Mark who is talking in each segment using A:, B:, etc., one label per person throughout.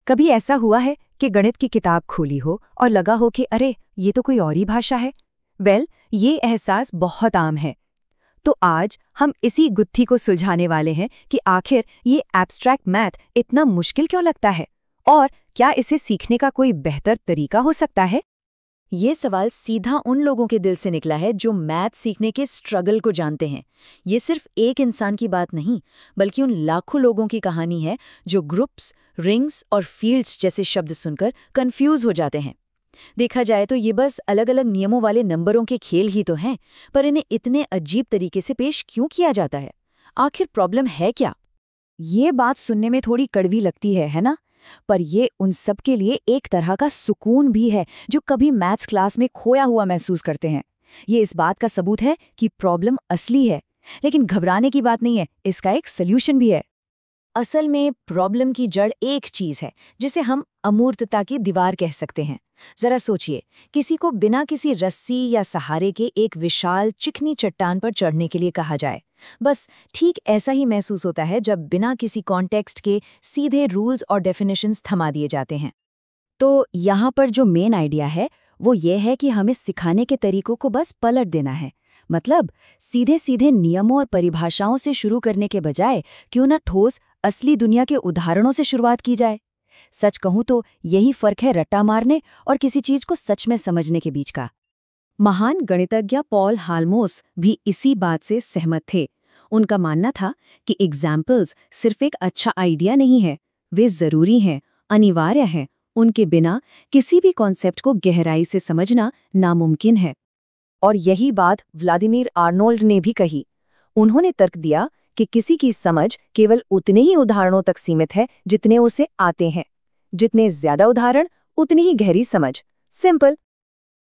A: कभी ऐसा हुआ है कि गणित की किताब खोली हो और लगा हो कि अरे ये तो कोई और ही भाषा है। ये एहसास बहुत आम है। तो आज हम इसी गुत्थी को सुलझाने वाले हैं कि आखिर ये एब्स्ट्रैक्ट मैथ इतना मुश्किल क्यों लगता है और क्या इसे सीखने का कोई बेहतर तरीका हो सकता है।
B: ये सवाल सीधा उन लोगों के दिल से निकला है जो मैथ सीखने के स्ट्रगल को जानते हैं। ये सिर्फ एक इंसान की बात नहीं, बल्कि उन लाखों लोगों की कहानी है जो ग्रुप्स, रिंग्स और फील्ड्स जैसे शब्द सुनकर कंफ्यूज हो जाते हैं। देखा जाए तो ये बस अलग अलग नियमों वाले नंबरों के खेल ही तो हैं, पर इन्हें इतने अजीब तरीके से पेश क्यों किया जाता है? आखिर प्रॉब्लम है क्या?
A: ये बात सुनने में थोड़ी कड़वी लगती है ना? पर ये उन सब के लिए एक तरह का सुकून भी है जो कभी मैथ्स क्लास में खोया हुआ महसूस करते हैं। ये इस बात का सबूत है कि प्रॉब्लम असली है, लेकिन घबराने की बात नहीं है, इसका एक सल्यूशन भी है।
B: असल में प्रॉब्लम की जड़ एक चीज है जिसे हम अमूर्तता की दीवार कह सकते हैं। जरा सोचिए, किसी को बिना किसी रस्सी या सहारे के एक विशाल चिकनी चट्टान पर चढ़ने के लिए कहा जाए, बस ठीक ऐसा ही महसूस होता है जब बिना किसी कॉन्टेक्स्ट के सीधे रूल्स और डेफिनेशंस थमा दिए जाते हैं।
A: तो यहाँ पर जो मेन आइडिया है वो ये है कि हमें सिखाने के तरीकों को बस पलट देना है। मतलब सीधे सीधे नियमों और परिभाषाओं से शुरू करने के बजाय क्यों न ठोस असली दुनिया के उदाहरणों से शुरुआत की जाए। सच कहूं तो यही फर्क है रट्टा मारने और किसी चीज को सच में समझने के बीच का। महान गणितज्ञ पॉल हाल्मोस भी इसी बात से सहमत थे। उनका मानना था कि एग्जाम्पल्स सिर्फ एक अच्छा आइडिया नहीं है, वे जरूरी हैं, अनिवार्य हैं। उनके बिना किसी भी कॉन्सेप्ट को गहराई से समझना नामुमकिन है।
B: और यही बात व्लादिमीर आर्नोल्ड ने भी कही। उन्होंने तर्क दिया कि किसी की समझ केवल उतने ही उदाहरणों तक सीमित है जितने उसे आते हैं। जितने ज्यादा उदाहरण, उतनी ही गहरी समझ। सिंपल।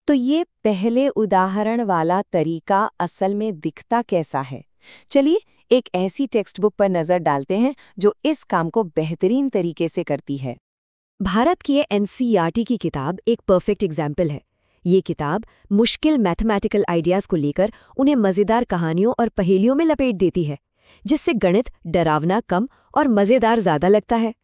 A: तो ये पहले उदाहरण वाला तरीका असल में दिखता कैसा है? चलिए एक ऐसी टेक्स्ट बुक पर नजर डालते हैं जो इस काम को बेहतरीन तरीके से करती है। भारत की एनसीईआरटी की किताब एक परफेक्ट एग्जाम्पल है। ये किताब मुश्किल मैथमेटिकल आइडियाज को लेकर उन्हें मजेदार कहानियों और पहेलियों में लपेट देती है, जिससे गणित डरावना कम और मजेदार ज्यादा लगता है।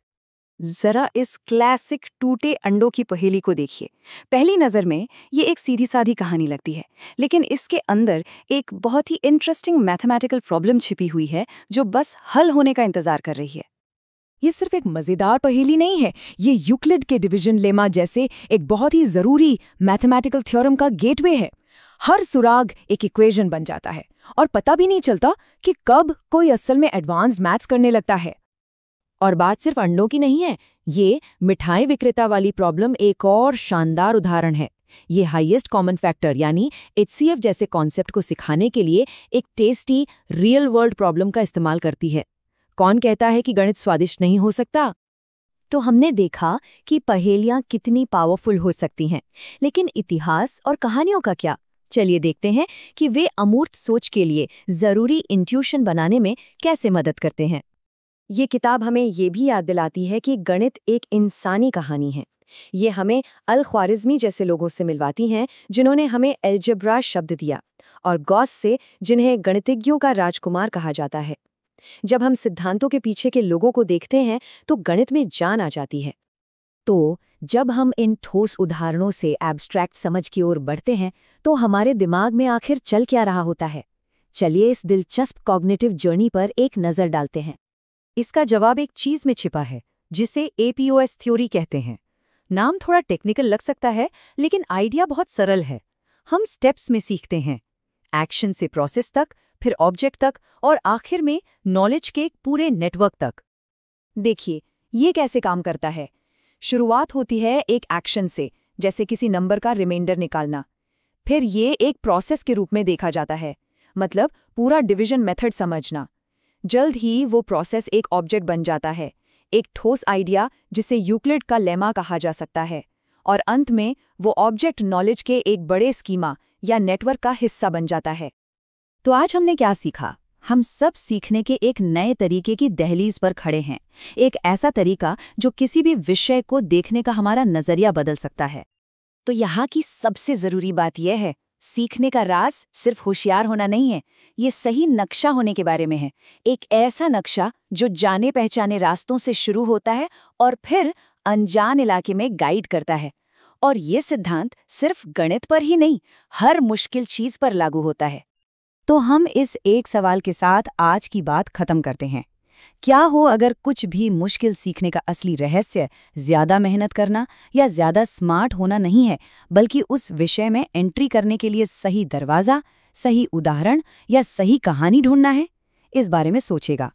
A: जरा इस क्लासिक टूटे अंडों की पहेली को देखिए। पहली नज़र में ये एक सीधी सादी कहानी लगती है, लेकिन इसके अंदर एक बहुत ही इंटरेस्टिंग मैथमेटिकल प्रॉब्लम छिपी हुई है जो बस हल होने का इंतजार कर रही है। ये सिर्फ एक मज़ेदार पहेली नहीं है, ये यूक्लिड के डिवीजन लेमा जैसे एक बहुत ही ज़रूरी मैथमेटिकल थ्योरम का गेटवे है। हर सुराग एक इक्वेशन बन जाता है और पता भी नहीं चलता कि कब कोई असल में एडवांस्ड मैथ्स करने लगता है। और बात सिर्फ अंडों की नहीं है, ये मिठाई विक्रेता वाली प्रॉब्लम एक और शानदार उदाहरण है। ये हाईएस्ट कॉमन फैक्टर यानी एचसीएफ जैसे कॉन्सेप्ट को सिखाने के लिए एक टेस्टी रियल वर्ल्ड प्रॉब्लम का इस्तेमाल करती है। कौन कहता है कि गणित स्वादिष्ट नहीं हो सकता? तो हमने देखा कि पहेलियां कितनी पावरफुल हो सकती हैं, लेकिन इतिहास और कहानियों का क्या? चलिए देखते हैं कि वे अमूर्त सोच के लिए जरूरी इंट्यूशन बनाने में कैसे मदद करते हैं। ये किताब हमें ये भी याद दिलाती है कि गणित एक इंसानी कहानी है। ये हमें अल-ख्वारिज़मी जैसे लोगों से मिलवाती हैं जिन्होंने हमें अलजेब्रा शब्द दिया, और गॉस से जिन्हें गणितज्ञों का राजकुमार कहा जाता है। जब हम सिद्धांतों के पीछे के लोगों को देखते हैं तो गणित में जान आ जाती है। तो जब हम इन ठोस उदाहरणों से एब्स्ट्रैक्ट समझ की ओर बढ़ते हैं तो हमारे दिमाग में आखिर चल क्या रहा होता है? चलिए इस दिलचस्प कॉग्निटिव जर्नी पर एक नज़र डालते हैं। इसका जवाब एक चीज में छिपा है जिसे एपीओएस थ्योरी कहते हैं। नाम थोड़ा टेक्निकल लग सकता है, लेकिन आइडिया बहुत सरल है। हम स्टेप्स में सीखते हैं, एक्शन से प्रोसेस तक, फिर ऑब्जेक्ट तक और आखिर में नॉलेज के एक पूरे नेटवर्क तक। देखिए ये कैसे काम करता है। शुरुआत होती है एक एक्शन से, जैसे किसी नंबर का रिमाइंडर निकालना। फिर ये एक प्रोसेस के रूप में देखा जाता है, मतलब पूरा डिवीजन मेथड समझना। जल्द ही वो प्रोसेस एक ऑब्जेक्ट बन जाता है, एक ठोस आइडिया जिसे यूक्लिड का लेमा कहा जा सकता है। और अंत में वो ऑब्जेक्ट नॉलेज के एक बड़े स्कीमा या नेटवर्क का हिस्सा बन जाता है। तो आज हमने क्या सीखा? हम सब सीखने के एक नए तरीके की दहलीज पर खड़े हैं। एक ऐसा तरीका जो किसी भी विषय को देखने का हमारा नजरिया बदल सकता है। तो यहाँ की सबसे जरूरी बात यह है, सीखने का राज सिर्फ होशियार होना नहीं है, ये सही नक्शा होने के बारे में है। एक ऐसा नक्शा जो जाने पहचाने रास्तों से शुरू होता है और फिर
B: अनजान इलाके में गाइड करता है। और ये सिद्धांत सिर्फ गणित पर ही नहीं, हर मुश्किल चीज पर लागू होता है।
A: तो हम इस एक सवाल के साथ आज की बात खत्म करते हैं। क्या हो अगर कुछ भी मुश्किल सीखने का असली रहस्य ज्यादा मेहनत करना या ज्यादा स्मार्ट होना नहीं है, बल्कि उस विषय में एंट्री करने के लिए सही दरवाजा, सही उदाहरण या सही कहानी ढूंढना है? इस बारे में सोचेगा।